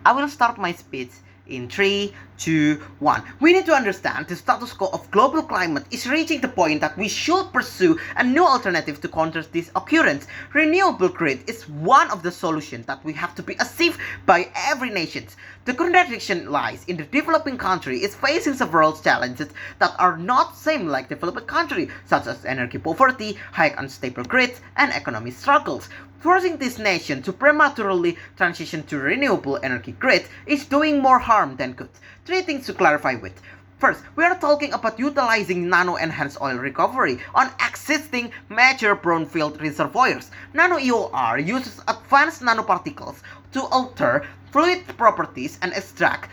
I will start my speech in 3, 2, 1. We need to understand the status quo of global climate is reaching the point that we should pursue a new alternative to counter this occurrence. Renewable grid is one of the solutions that we have to be achieved by every nation. The contradiction lies in the developing country is facing several challenges that are not same like developed country, such as energy poverty, high unstable grids, and economic struggles. Forcing this nation to prematurely transition to renewable energy grid is doing more harm than good. 3 things to clarify with. First, we are talking about utilizing Nano Enhanced Oil Recovery on existing major brownfield reservoirs. Nano-EOR uses advanced nanoparticles to alter fluid properties and extract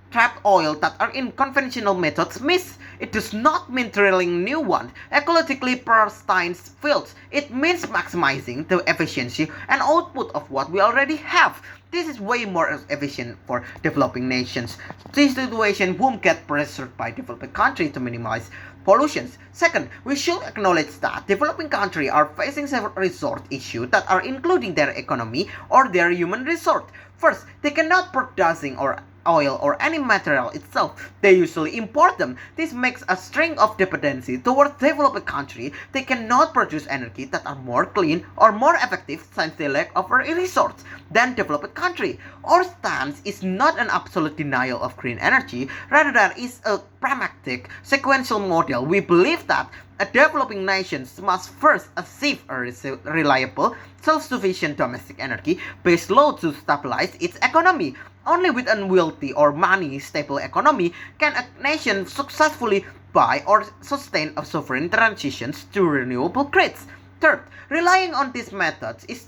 trapped oil that are in conventional methods miss. It does not mean drilling new one, ecologically pristine fields. It means maximizing the efficiency and output of what we already have. This is way more efficient for developing nations. This situation won't get pressured by developing countries to minimize pollution. Second, we should acknowledge that developing countries are facing several resource issues that are including their economy or their human resource. First, they cannot producing or oil or any material itself. They usually import them. This makes a string of dependency towards developed countries. They cannot produce energy that are more clean or more effective since they lack of a resource than developed country. Our stance is not an absolute denial of green energy, rather than is a pragmatic sequential model. We believe that a developing nation must first achieve a reliable, self-sufficient domestic energy base load to stabilize its economy. Only with a wealthy or money-stable economy can a nation successfully buy or sustain a sovereign transitions to renewable grids. Third, relying on these methods is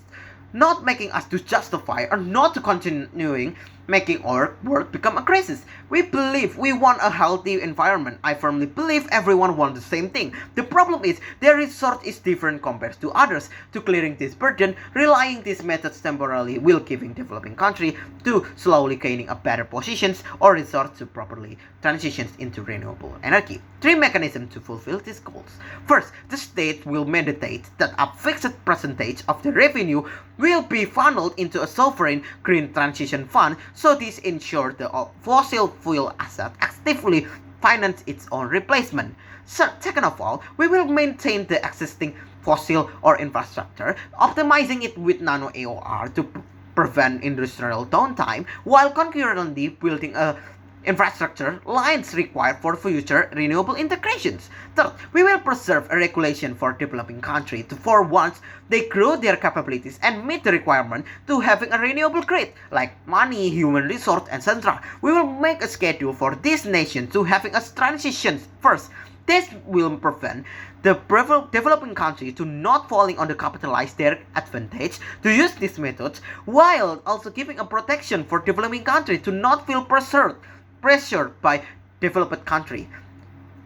not making us to justify or not to continuing making our world become a crisis. We believe we want a healthy environment. I firmly believe everyone wants the same thing. The problem is their resource is different compared to others. To clearing this burden, relying these methods temporarily will giving developing country to slowly gaining a better positions or resort to properly transitions into renewable energy. 3 mechanisms to fulfill these goals. First, the state will mandate that a fixed percentage of the revenue will be funneled into a sovereign green transition fund, so this ensures the fossil fuel asset actively finance its own replacement. Second of all, we will maintain the existing fossil or infrastructure, optimizing it with Nano-EOR to prevent industrial downtime, while concurrently building a infrastructure lines required for future renewable integrations. Third, we will preserve a regulation for developing countries for once they grow their capabilities and meet the requirement to having a renewable grid, like money, human resource, etc. We will make a schedule for this nation to having a transition first. This will prevent the developing country to not falling on the capitalize their advantage to use these methods, while also giving a protection for developing country to not feel pressured by developed country.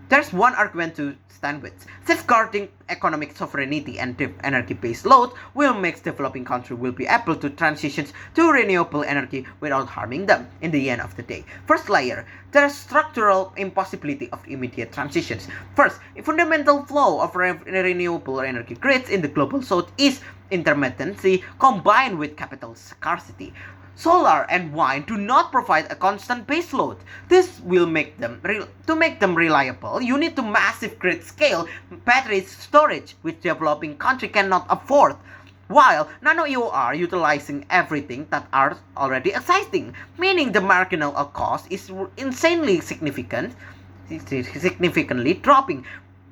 There's one argument to stand with. Safeguarding economic sovereignty and energy base load will make developing countries will be able to transition to renewable energy without harming them in the end of the day. First layer, there is structural impossibility of immediate transitions. First, a fundamental flaw of renewable energy grids in the global south is intermittency combined with capital scarcity. Solar and wind do not provide a constant base load. This will make them reliable. You need to massive grid scale battery storage, which developing country cannot afford. While Nano-EOR utilizing everything that are already existing, meaning the marginal cost is insanely significantly dropping,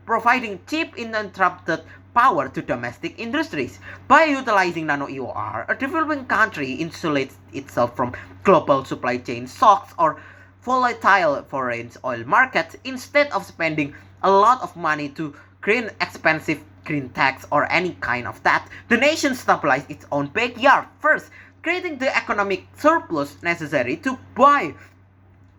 providing cheap uninterrupted power to domestic industries. By utilizing Nano-EOR, a developing country insulates itself from global supply chain shocks or volatile foreign oil markets instead of spending a lot of money to green expensive green tax or any kind of that. The nation stabilizes its own backyard first, creating the economic surplus necessary to buy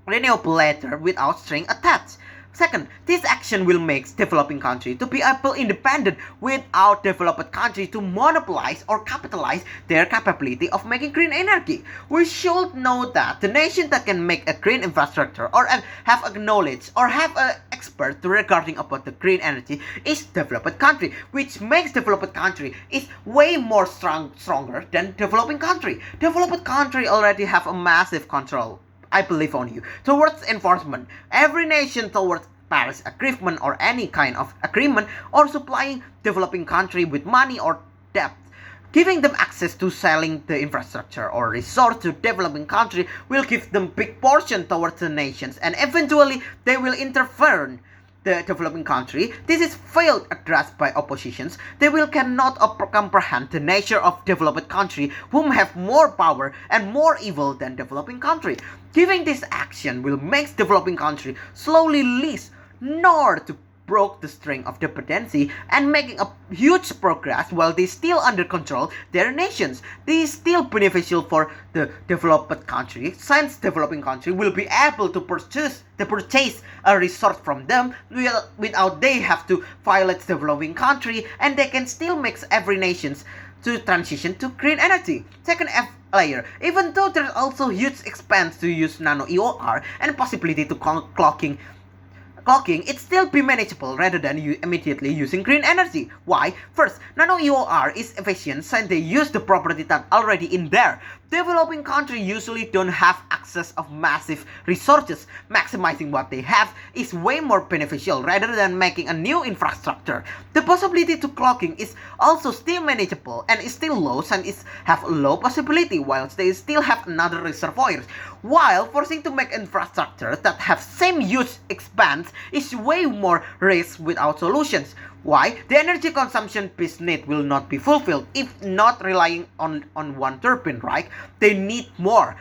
renewable later without string attached. Second, this action will make developing countries to be able independent without developed countries to monopolize or capitalize their capability of making green energy. We should know that the nation that can make a green infrastructure or have a knowledge or have an expert regarding about the green energy is developed country, which makes developed country is way more stronger than developing country. Developed country already have a massive control, I believe on you, towards enforcement. Every nation towards Paris Agreement or any kind of agreement or supplying developing country with money or debt. Giving them access to selling the infrastructure or resource to developing country will give them big portion towards the nations, and eventually they will interfere the developing country. This is failed addressed by oppositions. They will cannot comprehend the nature of developed country whom have more power and more evil than developing country. Giving this action will make developing country slowly lose nor to broke the string of dependency and making a huge progress while they still under control their nations. This is still beneficial for the developed country, since developing country will be able to purchase a resource from them without they have to violate developing country, and they can still make every nations to transition to green energy. Second layer, even though there is also huge expense to use Nano-EOR and possibility to clogging, it still be manageable rather than you immediately using green energy. Why? First, Nano-EOR is efficient since they use the property that already in there. Developing countries usually don't have access of massive resources. Maximizing what they have is way more beneficial rather than making a new infrastructure. The possibility to clogging is also still manageable and is still low since it have a low possibility whilst they still have another reservoirs. While forcing to make infrastructure that have same huge expense is way more risk without solutions. Why? The energy consumption piece need will not be fulfilled if not relying on one turbine, right? They need more.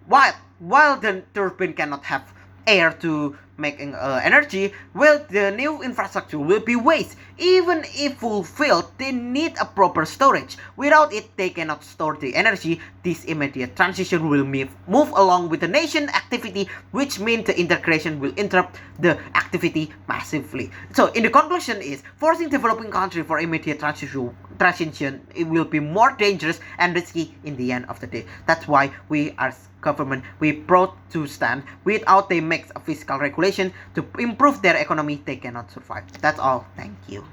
While the turbine cannot have air to making energy, well, the new infrastructure will be waste. Even if fulfilled, they need a proper storage. Without it, they cannot store the energy. This immediate transition will move along with the nation activity, which means the integration will interrupt the activity massively. So, in the conclusion is, forcing developing country for immediate transition, it will be more dangerous and risky in the end of the day. That's why we as government, we proud to stand. Without they make a fiscal regulation to improve their economy, they cannot survive. That's all. Thank you.